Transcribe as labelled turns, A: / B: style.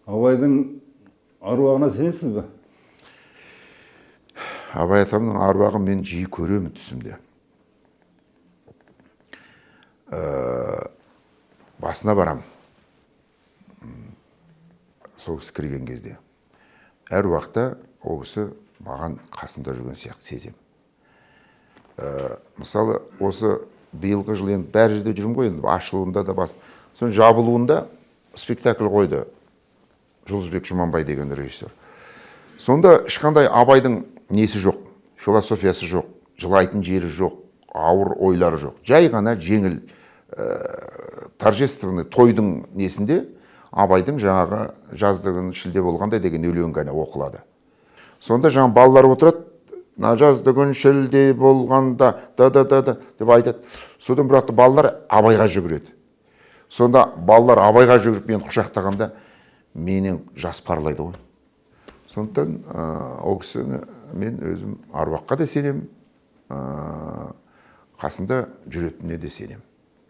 A: Абайдың аруағына сенесіз бе?
B: Абай атамның аруағын мен жиі көремін түсімде. Басына барам. Сол кісі кірген кезде. Әр уақытта ол кісі маған қасымда жүрген сияқты сезем. Мысалы, осы биылғы жыл енді бәр жерде жүрмін ғой, енді ашылуында да бас. Соның жабылуында спектакль қойды. Жұлдызбек Жұманбай деген режиссер. Сонда ешқандай Абайдың несі жоқ, философиясы жоқ, жылайтын жері жоқ, ауыр ойлары жоқ. Жай ғана жеңіл, торжественный тойдың несінде Абайдың жаңағы жаздығын шілде болғандай деген өлең ғана оқылады. Сонда жаңа балалар отырады, жаздығын шілде болғанда да деп айтады. Содан бірақ балалар Абайға жүгіреді. Сонда балалар Абайға жүгіріп мені құшақтағанда менен жас парлайды ғой. Сондықтан ол кісіні мен өзім аруаққа да сенем, қасында жүретініне де сенем.